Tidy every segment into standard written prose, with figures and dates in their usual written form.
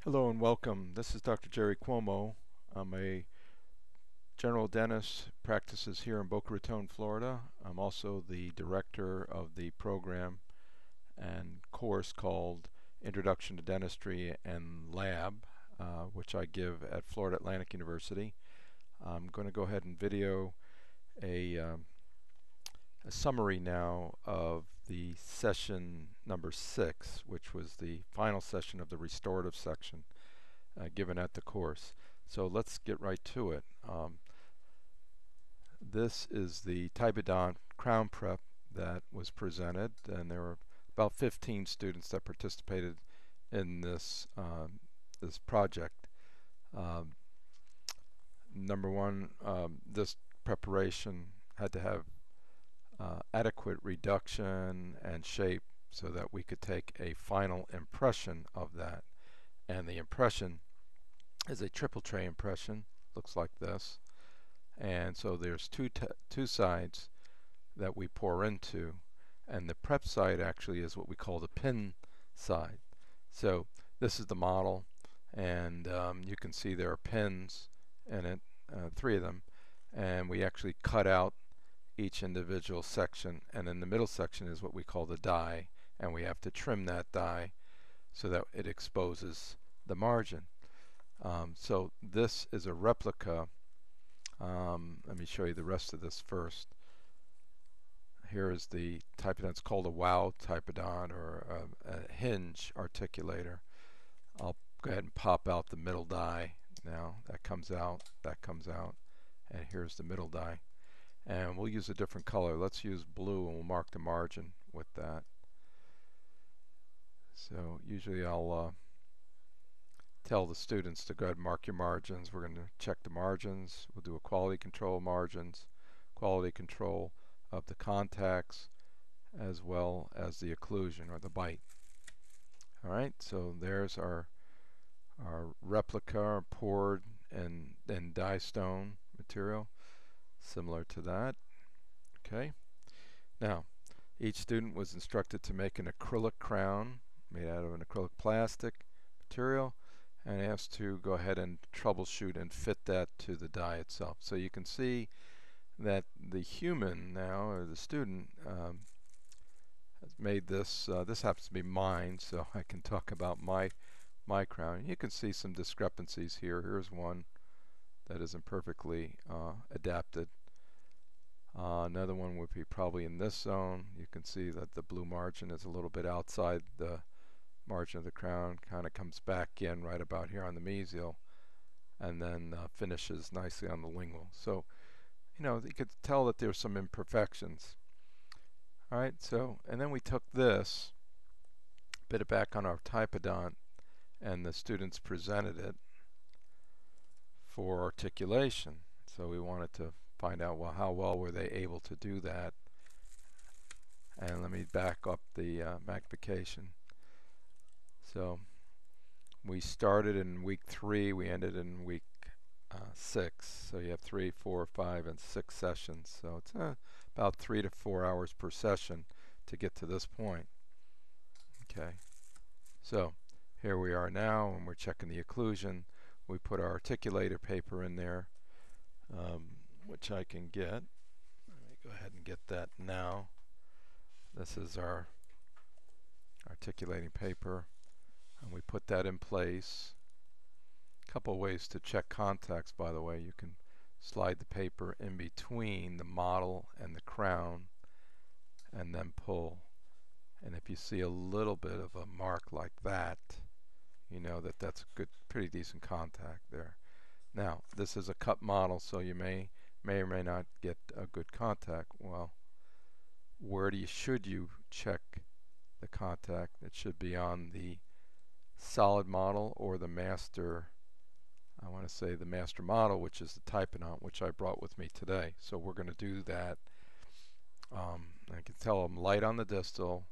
Hello and welcome. This is Dr. Gerard Cuomo. I'm a general dentist, practices here in Boca Raton, Florida. I'm also the director of the program and course called Introduction to Dentistry and Lab, which I give at Florida Atlantic University. I'm going to go ahead and video a summary now of the session number 6, which was the final session of the restorative section given at the course. So let's get right to it. This is the Typodont crown prep that was presented, and there were about 15 students that participated in this this project. Number one, this preparation had to have adequate reduction and shape so that we could take a final impression of that. And the impression is a triple tray impression, looks like this. And so there's two sides that we pour into, and the prep side actually is what we call the pin side. So this is the model, and you can see there are pins in it, 3 of them, and we actually cut out each individual section, and in the middle section is what we call the die, and we have to trim that die so that it exposes the margin. So this is a replica. Let me show you the rest of this first. Here is the Typodont. It's called a FAU Typodont, or a Hinge Articulator. I'll go ahead and pop out the middle die now. That comes out, and here's the middle die. And we'll use a different color. Let's use blue, and we'll mark the margin with that. So usually I'll tell the students to go ahead and mark your margins. We're going to check the margins. We'll do a quality control margins, quality control of the contacts, as well as the occlusion or the bite. Alright, so there's our replica poured and die stone material, similar to that. Okay, now each student was instructed to make an acrylic crown made out of an acrylic plastic material, and asked to go ahead and troubleshoot and fit that to the die itself. So you can see that the human now, or the student, has made this. This happens to be mine, so I can talk about my crown. You can see some discrepancies here. Here's one that isn't perfectly adapted. Another one would be probably in this zone. You can see that the blue margin is a little bit outside the margin of the crown, kind of comes back in right about here on the mesial, and then finishes nicely on the lingual. So, you know, you could tell that there's some imperfections. Alright, so, and then we took this, bit it back on our Typodont, and the students presented it for articulation. So we wanted to find out, well, how well were they able to do that. And let me back up the magnification. So we started in week 3, we ended in week 6. So you have 3, 4, 5, and 6 sessions. So it's about 3 to 4 hours per session to get to this point. Okay, so here we are now, and we're checking the occlusion. We put our articulator paper in there, which I can get. Let me go ahead and get that now. This is our articulating paper, and we put that in place. A couple ways to check contacts, by the way. You can slide the paper in between the model and the crown and then pull. And if you see a little bit of a mark like that, you know that that's a good, pretty decent contact there. Now, this is a cut model, so you may or may not get a good contact. Well, where should you check the contact? It should be on the solid model or the master, I want to say the master model, which is the Typodont, which I brought with me today. So we're going to do that. I can tell I'm light on the distal,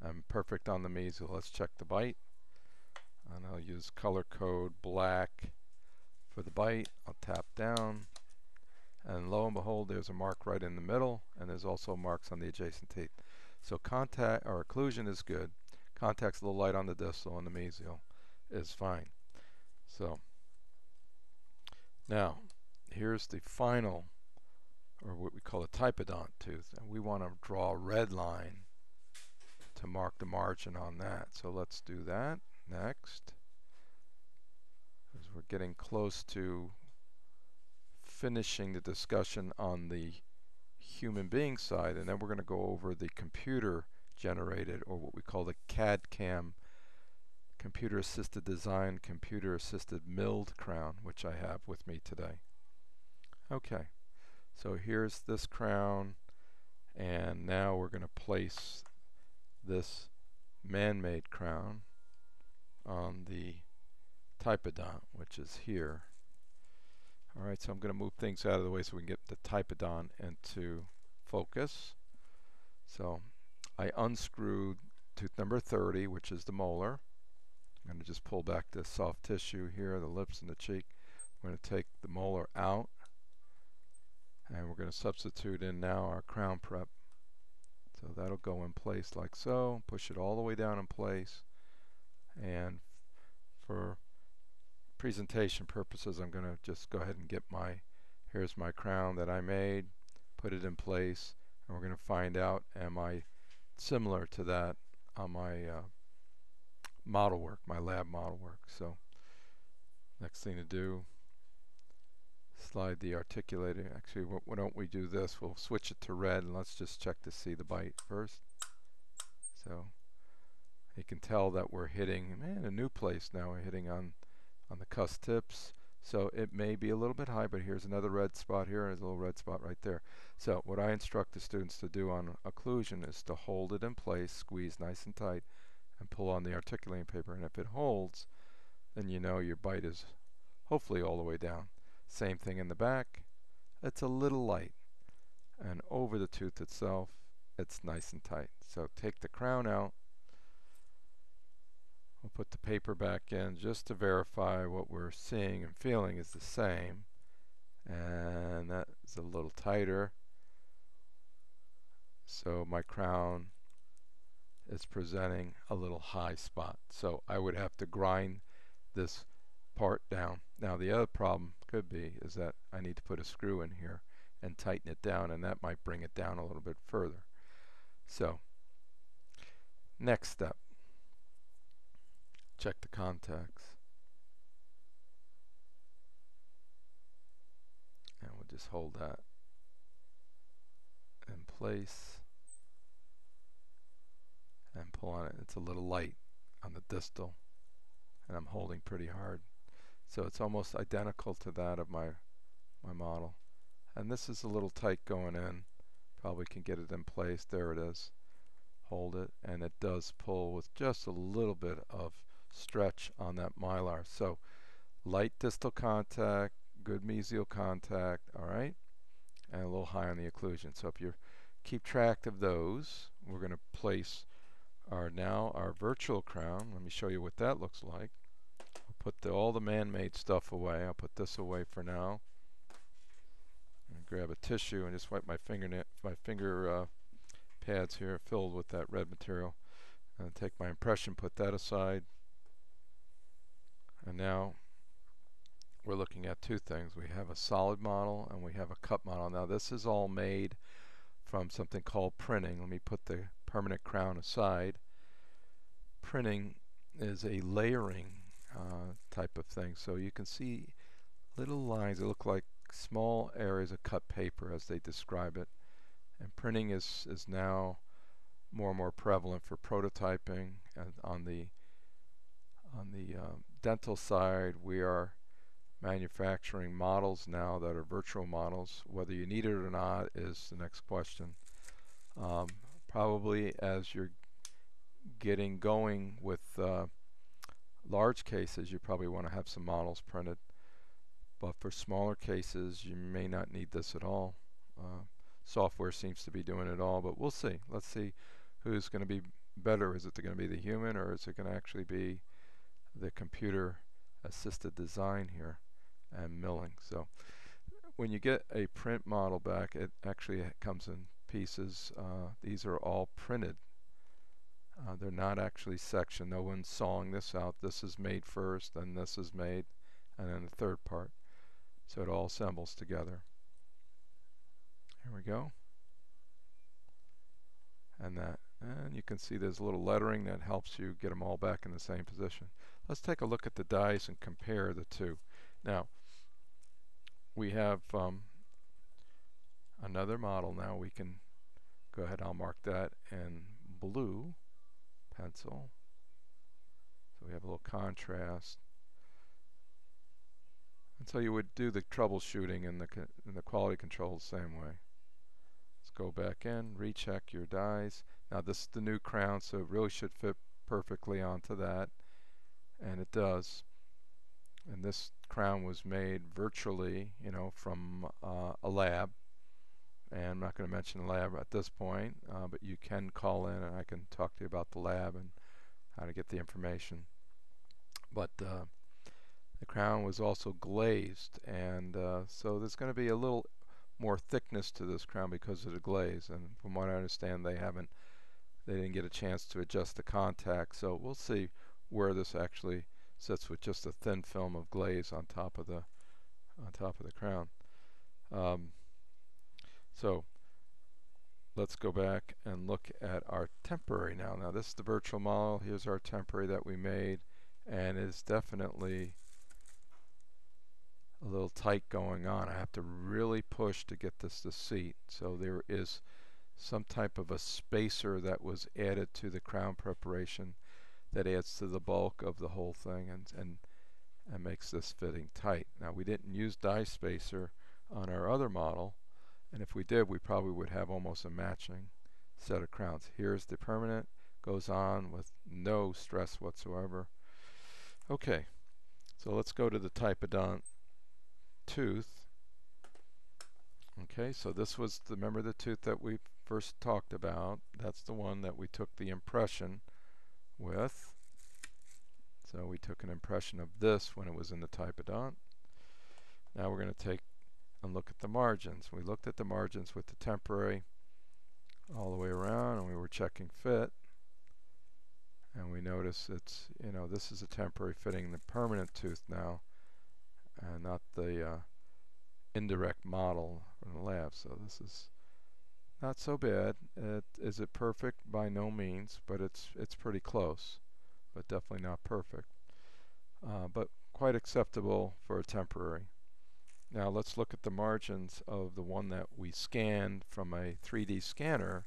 I'm perfect on the mesial. Let's check the bite, and I'll use color code black for the bite. I'll tap down, and lo and behold, there's a mark right in the middle, and there's also marks on the adjacent teeth. So contact or occlusion is good. Contact's a little light on the distal, and the mesial is fine. So now here's the final, or what we call a typodont tooth, and we want to draw a red line to mark the margin on that. So let's do that next, because we're getting close to finishing the discussion on the human being side, and then we're going to go over the computer generated, or what we call the CAD CAM, computer assisted design, computer assisted milled crown, which I have with me today. Okay, so here's this crown, and now we're going to place this man-made crown on the typodont, which is here. Alright, so I'm going to move things out of the way so we can get the typodont into focus. So I unscrewed tooth number 30, which is the molar. I'm going to just pull back this soft tissue here, the lips and the cheek. I'm going to take the molar out, and we're going to substitute in now our crown prep. So that'll go in place like so. Push it all the way down in place, and for presentation purposes, I'm going to just go ahead and get here's my crown that I made, put it in place, and we're going to find out, am I similar to that on my model work, my lab model work. So next thing to do, slide the articulator. Actually, why don't we do this? We'll switch it to red, and let's just check to see the bite first. So you can tell that we're hitting, man, a new place now. We're hitting on the cusp tips. So it may be a little bit high, but here's another red spot here, and there's a little red spot right there. So what I instruct the students to do on occlusion is to hold it in place, squeeze nice and tight, and pull on the articulating paper. And if it holds, then you know your bite is hopefully all the way down. Same thing in the back. It's a little light, and over the tooth itself, it's nice and tight. So take the crown out. We'll put the paper back in just to verify what we're seeing and feeling is the same. And that is a little tighter. So my crown is presenting a little high spot. So I would have to grind this part down. Now the other problem could be is that I need to put a screw in here and tighten it down, and that might bring it down a little bit further. So next step, check the contacts, and we'll just hold that in place and pull on it. It's a little light on the distal, and I'm holding pretty hard. So it's almost identical to that of my model. And this is a little tight going in. Probably can get it in place. There it is. Hold it, and it does pull with just a little bit of stretch on that mylar. So light distal contact, good mesial contact, all right, and a little high on the occlusion. So if you keep track of those, we're going to place our virtual crown. Let me show you what that looks like. I'll put all the man-made stuff away. I'll put this away for now. And grab a tissue and just wipe my finger pads here filled with that red material, and take my impression, put that aside. And now we're looking at two things. We have a solid model and we have a cut model. Now this is all made from something called printing. Let me put the permanent crown aside. Printing is a layering type of thing. So you can see little lines that look like small areas of cut paper as they describe it. And printing is now more and more prevalent for prototyping. And on the dental side, we are manufacturing models now that are virtual models. Whether you need it or not is the next question. Probably as you're getting going with large cases, you probably want to have some models printed. But for smaller cases, you may not need this at all. Software seems to be doing it all, but we'll see. Let's see who's going to be better. Is it going to be the human, or is it going to actually be the computer assisted design here and milling? So when you get a print model back, it actually comes in pieces. These are all printed. They're not actually sectioned. No one's sawing this out. This is made first, then this is made. and then the third part. So it all assembles together. Here we go. And you can see there's a little lettering that helps you get them all back in the same position. Let's take a look at the dies and compare the two. Now, we have another model now. We can go ahead, I'll mark that in blue pencil. So we have a little contrast. And so you would do the troubleshooting and the quality control the same way. Let's go back in, recheck your dies. Now this is the new crown, so it really should fit perfectly onto that. And it does. And this crown was made virtually, you know, from a lab. And I'm not going to mention the lab at this point, but you can call in and I can talk to you about the lab and how to get the information. But the crown was also glazed, and so there's going to be a little more thickness to this crown because of the glaze. And from what I understand, they didn't get a chance to adjust the contact. So we'll see where this actually sits with just a thin film of glaze on top of the crown. So let's go back and look at our temporary now. Now this is the virtual model. Here's our temporary that we made, and it's definitely a little tight going on. I have to really push to get this to seat. So there is some type of a spacer that was added to the crown preparation that adds to the bulk of the whole thing and makes this fitting tight. Now we didn't use die spacer on our other model, and if we did, we probably would have almost a matching set of crowns. Here's the permanent, goes on with no stress whatsoever. Okay, so let's go to the typodont tooth. Okay, so this was remember the tooth that we first talked about. That's the one that we took the impression with. So we took an impression of this when it was in the typodont. Now we're going to take and look at the margins. We looked at the margins with the temporary all the way around, and we were checking fit. And we notice it's, you know, this is a temporary fitting the permanent tooth now, and not the indirect model from the lab. So this is not so bad. Is it perfect? By no means, but it's pretty close, but definitely not perfect. But quite acceptable for a temporary. Now let's look at the margins of the one that we scanned from a 3D scanner.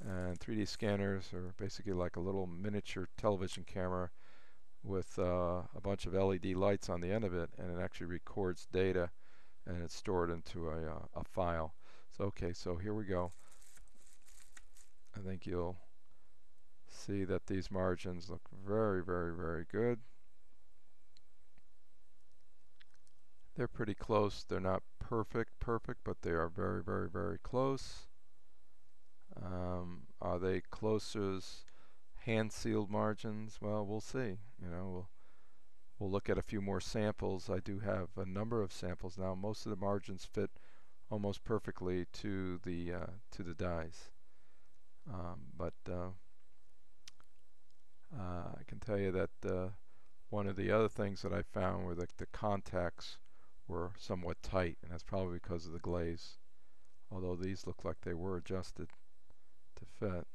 And 3D scanners are basically like a little miniature television camera with a bunch of LED lights on the end of it, and it actually records data and it's stored into a file. So okay, so here we go. I think you'll see that these margins look very, very, very good. They're pretty close. They're not perfect, but they are very, very, very close. Are they close as hand-sealed margins? Well, we'll see. You know, we'll look at a few more samples. I do have a number of samples now. Most of the margins fit almost perfectly to the dies. But I can tell you that one of the other things that I found were that the contacts were somewhat tight, and that's probably because of the glaze. Although these look like they were adjusted to fit.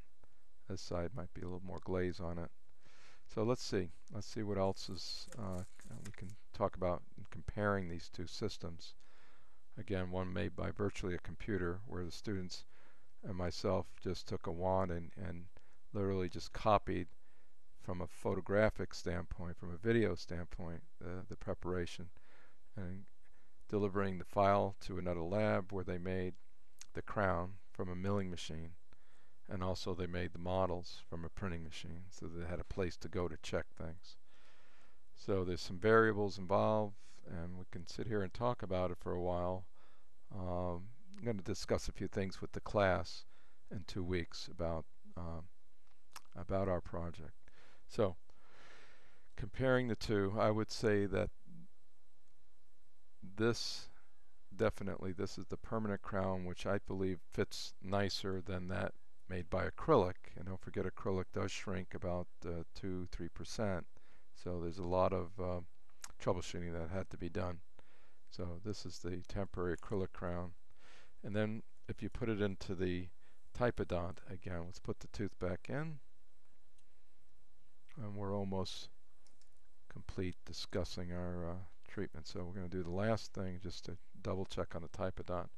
This side might be a little more glaze on it. So let's see what else is we can talk about in comparing these two systems. Again, one made by virtually a computer, where the students and myself just took a wand and literally just copied from a photographic standpoint, from a video standpoint, the preparation, and delivering the file to another lab where they made the crown from a milling machine, and also they made the models from a printing machine, so they had a place to go to check things. So there's some variables involved, and we can sit here and talk about it for a while. I'm going to discuss a few things with the class in 2 weeks about our project. So comparing the two, I would say that this is the permanent crown, which I believe fits nicer than that made by acrylic. And don't forget, acrylic does shrink about 2-3%. So there's a lot of troubleshooting that had to be done. So this is the temporary acrylic crown. And then if you put it into the typodont, again, let's put the tooth back in. And we're almost complete discussing our treatment. So we're going to do the last thing just to double check on the typodont.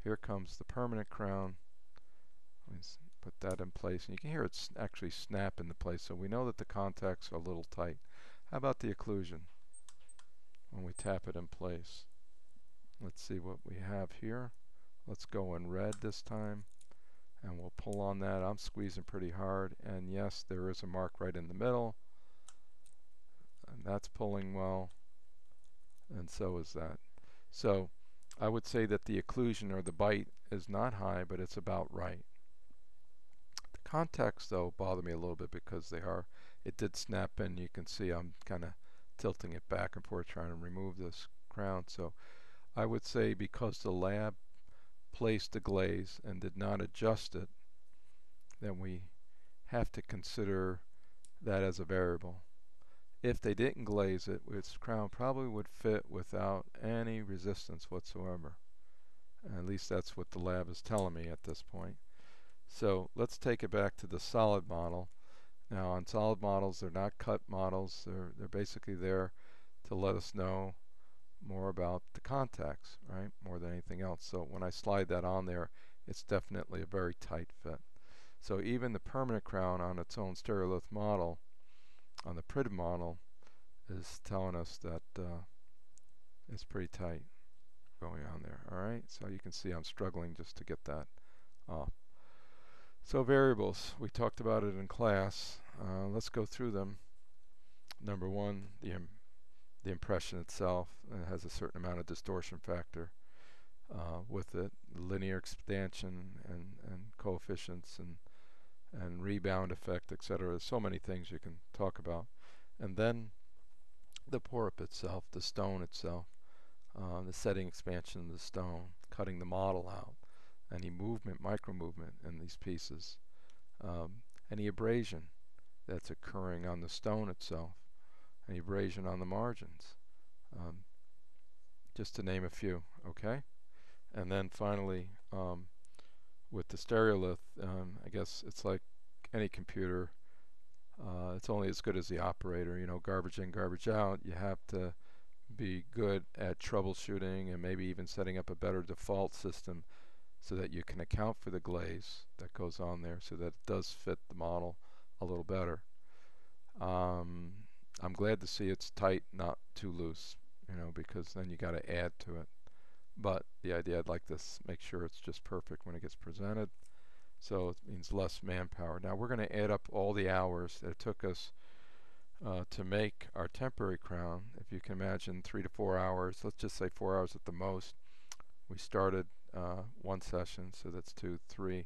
Here comes the permanent crown. Let's put that in place. And you can hear it actually snap into place. So we know that the contacts are a little tight. How about the occlusion? When we tap it in place. Let's see what we have here. Let's go in red this time. And we'll pull on that. I'm squeezing pretty hard. And yes, there is a mark right in the middle. And that's pulling well. And so is that. So I would say that the occlusion or the bite is not high, but it's about right. The contacts, though, bother me a little bit because it did snap in. You can see I'm kind of tilting it back and forth trying to remove this crown. So I would say because the lab placed the glaze and did not adjust it, then we have to consider that as a variable. If they didn't glaze it, its crown probably would fit without any resistance whatsoever. At least that's what the lab is telling me at this point. So let's take it back to the solid model. Now on solid models, they're not cut models. They're basically there to let us know more about the contacts, right? More than anything else. So when I slide that on there, it's definitely a very tight fit. So even the permanent crown on its own stereolith model, on the printed model, is telling us that it's pretty tight going on there. Alright, so you can see I'm struggling just to get that off. So variables, we talked about it in class. Let's go through them. Number one, the impression itself has a certain amount of distortion factor with it, linear expansion and coefficients and rebound effect, etc. There's so many things you can talk about. And then the porp itself, the stone itself, the setting expansion of the stone, cutting the model out, any movement, micro movement in these pieces, any abrasion that's occurring on the stone itself, any abrasion on the margins, just to name a few, okay? And then finally, with the stereolith, I guess it's like any computer, it's only as good as the operator. You know, garbage in, garbage out. You have to be good at troubleshooting and maybe even setting up a better default system so that you can account for the glaze that goes on there so that it does fit the model a little better. I'm glad to see it's tight, not too loose, you know, because then you got to add to it. But the idea, I'd like to make sure it's just perfect when it gets presented. So it means less manpower. Now we're going to add up all the hours that it took us to make our temporary crown. If you can imagine 3 to 4 hours, let's just say 4 hours at the most. We started one session, so that's 2, 3,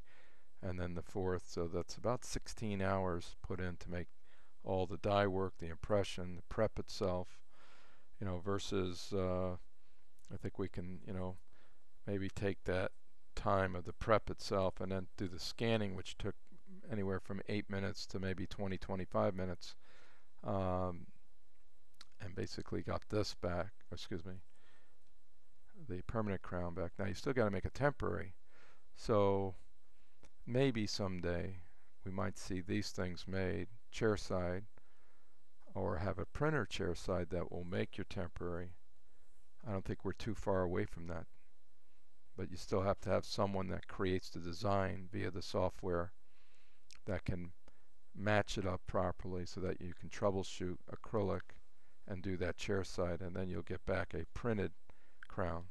and then the fourth, so that's about 16 hours put in to make all the dye work, the impression, the prep itself, you know, versus I think we can, you know, maybe take that time of the prep itself and then do the scanning, which took anywhere from 8 minutes to maybe 20, 25 minutes, and basically got this back, excuse me, the permanent crown back. Now you still got to make a temporary, so maybe someday we might see these things made chairside, or have a printer chairside that will make your temporary. I don't think we're too far away from that, but you still have to have someone that creates the design via the software that can match it up properly so that you can troubleshoot acrylic and do that chairside, and then you'll get back a printed crown.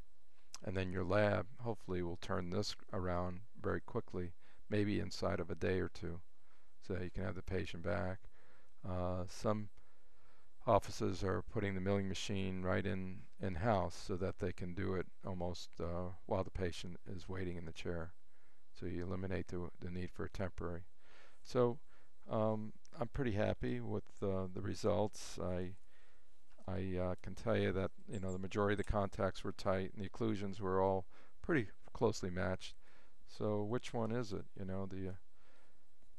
And then your lab hopefully will turn this around very quickly, maybe inside of a day or two, so that you can have the patient back. Some offices are putting the milling machine right in-house so that they can do it almost while the patient is waiting in the chair. So you eliminate the need for a temporary. So I'm pretty happy with the results. I can tell you that, you know, the majority of the contacts were tight and the occlusions were all pretty closely matched. So which one is it? You know, do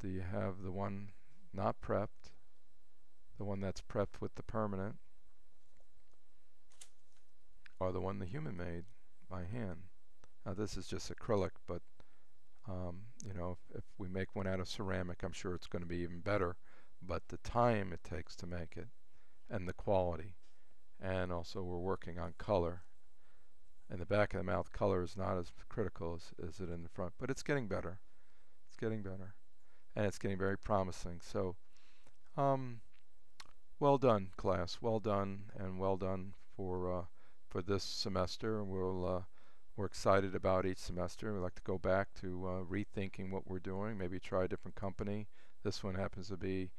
you have the one not prepped, the one that's prepped with the permanent, the one the human made by hand. Now this is just acrylic, but you know, if we make one out of ceramic, I'm sure it's going to be even better. But the time it takes to make it, and the quality, and also we're working on color. In the back of the mouth, color is not as critical as it in the front, but it's getting better. It's getting better, and it's getting very promising. So, well done, class. Well done, and well done for this semester. We're excited about each semester. We like to go back to rethinking what we're doing. Maybe try a different company. This one happens to be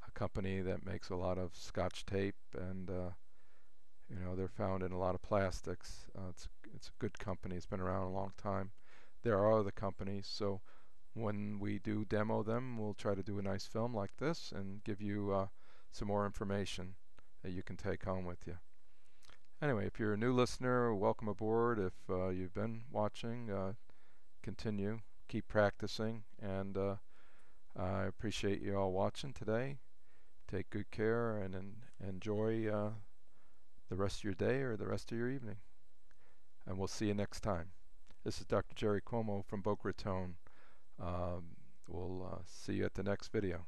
a company that makes a lot of Scotch tape, and you know, they're found in a lot of plastics. It's a good company. It's been around a long time. There are other companies, so when we do demo them, we'll try to do a nice film like this and give you some more information that you can take home with you. Anyway, if you're a new listener, welcome aboard. If you've been watching, continue, keep practicing, and I appreciate you all watching today. Take good care and enjoy the rest of your day or the rest of your evening. And we'll see you next time. This is Dr. Gerard Cuomo from Boca Raton. We'll see you at the next video.